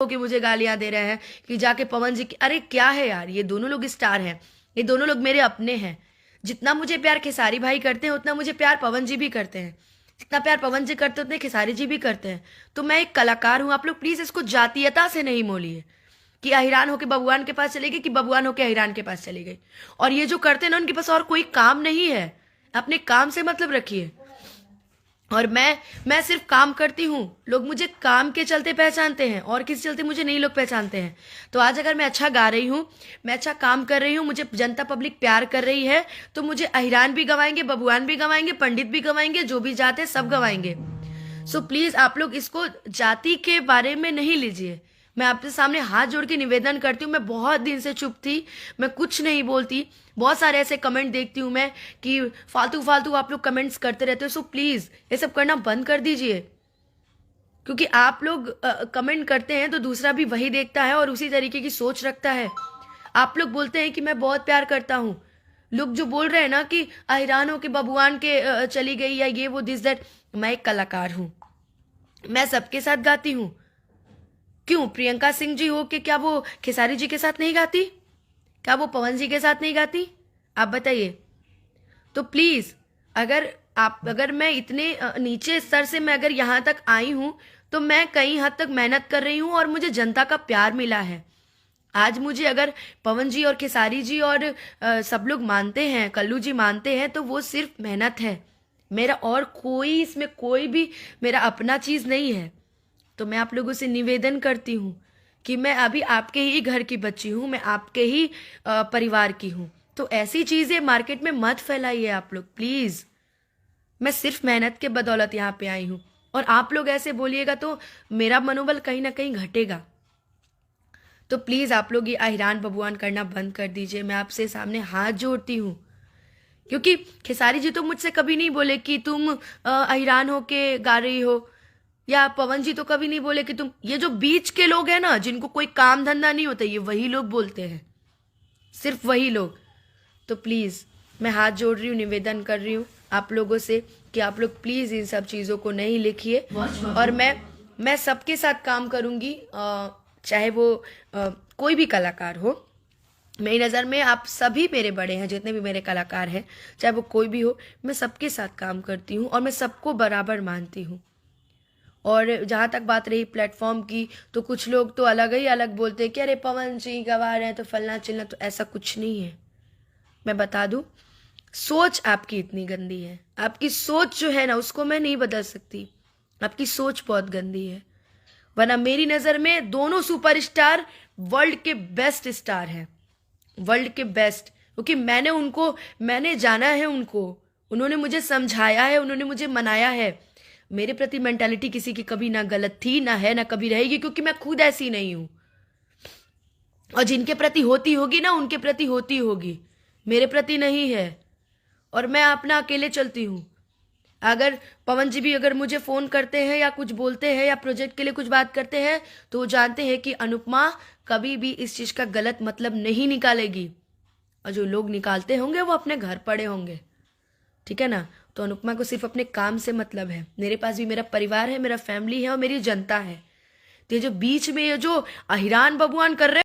कि मुझे गालियां दे रहे हैं कि जाके पवन जी की, अरे क्या है यार, ये दोनों लोग स्टार हैं, ये दोनों लोग मेरे अपने हैं। जितना मुझे प्यार खेसारी भाई करते हैं उतना मुझे प्यार पवन जी भी करते हैं, जितना प्यार पवन जी करते हैं उतने खेसारी जी भी करते हैं। तो मैं एक कलाकार हूं, आप लोग प्लीज इसको जातीयता से नहीं मोलिए कि अहिरान होके बबुआन के पास चली गई कि बबुआन होके अहिरान के पास चली गई। और ये जो करते हैं ना, उनके पास और कोई काम नहीं है, अपने काम से मतलब रखिए। और मैं सिर्फ काम करती हूँ, लोग मुझे काम के चलते पहचानते हैं और किसी चलते मुझे नहीं लोग पहचानते हैं। तो आज अगर मैं अच्छा गा रही हूँ, मैं अच्छा काम कर रही हूँ, मुझे जनता पब्लिक प्यार कर रही है, तो मुझे अहिरान भी गवाएंगे, बबुआन भी गवाएंगे, पंडित भी गवाएंगे, जो भी जाते सब गवाएंगे। सो प्लीज आप लोग इसको जाति के बारे में नहीं लीजिए। मैं आपके सामने हाथ जोड़ के निवेदन करती हूँ, मैं बहुत दिन से चुप थी, मैं कुछ नहीं बोलती। बहुत सारे ऐसे कमेंट देखती हूँ मैं कि फालतू फालतू आप लोग कमेंट्स करते रहते हो। सो प्लीज ये सब करना बंद कर दीजिए, क्योंकि आप लोग कमेंट करते हैं तो दूसरा भी वही देखता है और उसी तरीके की सोच रखता है। आप लोग बोलते हैं कि मैं बहुत प्यार करता हूँ, लोग जो बोल रहे हैं ना कि अहिरान हो के बबुआन के चली गई या ये वो दिस दैट, मैं एक कलाकार हूँ, मैं सबके साथ गाती हूँ। क्यों प्रियंका सिंह जी हो के क्या वो खेसारी जी के साथ नहीं गाती? क्या वो पवन जी के साथ नहीं गाती? आप बताइए। तो प्लीज अगर मैं इतने नीचे स्तर से मैं अगर यहाँ तक आई हूं, तो मैं कई हद तक मेहनत कर रही हूँ और मुझे जनता का प्यार मिला है। आज मुझे अगर पवन जी और खेसारी जी और सब लोग मानते हैं, कल्लू जी मानते हैं, तो वो सिर्फ मेहनत है मेरा, और कोई इसमें कोई भी मेरा अपना चीज नहीं है। तो मैं आप लोगों से निवेदन करती हूँ कि मैं अभी आपके ही घर की बच्ची हूँ, मैं आपके ही परिवार की हूँ। तो ऐसी चीजें मार्केट में मत फैलाइए आप लोग प्लीज। मैं सिर्फ मेहनत के बदौलत यहाँ पे आई हूँ, और आप लोग ऐसे बोलिएगा तो मेरा मनोबल कहीं ना कहीं घटेगा। तो प्लीज आप लोग ये अहिरान बबुआन करना बंद कर दीजिए, मैं आपसे सामने हाथ जोड़ती हूँ। क्योंकि खेसारी जी तो मुझसे कभी नहीं बोले कि तुम अहिरान होके गा रही हो, या पवन जी तो कभी नहीं बोले कि तुम, ये जो बीच के लोग हैं ना, जिनको कोई काम धंधा नहीं होता, ये वही लोग बोलते हैं, सिर्फ वही लोग। तो प्लीज मैं हाथ जोड़ रही हूँ, निवेदन कर रही हूँ आप लोगों से कि आप लोग प्लीज इन सब चीजों को नहीं लिखिए। और मैं सबके साथ काम करूंगी, चाहे वो कोई भी कलाकार हो। मेरी नज़र में आप सभी मेरे बड़े हैं, जितने भी मेरे कलाकार हैं, चाहे वो कोई भी हो, मैं सबके साथ काम करती हूँ और मैं सबको बराबर मानती हूँ। और जहाँ तक बात रही प्लेटफॉर्म की, तो कुछ लोग तो अलग ही अलग बोलते हैं कि अरे पवन जी गवा रहे हैं तो फलना चिलना, तो ऐसा कुछ नहीं है। मैं बता दूं, सोच आपकी इतनी गंदी है, आपकी सोच जो है ना उसको मैं नहीं बदल सकती, आपकी सोच बहुत गंदी है। वरना मेरी नज़र में दोनों सुपरस्टार वर्ल्ड के बेस्ट स्टार हैं, वर्ल्ड के बेस्ट, क्योंकि मैंने जाना है उनको, उन्होंने मुझे समझाया है, उन्होंने मुझे मनाया है। मेरे प्रति मेंटालिटी किसी की कभी ना गलत थी, ना है, ना कभी रहेगी, क्योंकि मैं खुद ऐसी नहीं हूं। और जिनके प्रति होती होगी ना, उनके प्रति होती होगी, मेरे प्रति नहीं है। और मैं अपना अकेले चलती हूँ। अगर पवन जी भी अगर मुझे फोन करते हैं या कुछ बोलते हैं या प्रोजेक्ट के लिए कुछ बात करते हैं, तो वो जानते हैं कि अनुपमा कभी भी इस चीज का गलत मतलब नहीं निकालेगी, और जो लोग निकालते होंगे वो अपने घर पड़े होंगे, ठीक है ना। तो अनुपमा को सिर्फ अपने काम से मतलब है, मेरे पास भी मेरा परिवार है, मेरा फैमिली है और मेरी जनता है। तो ये जो बीच में ये जो अहिरान बबुआन कर रहे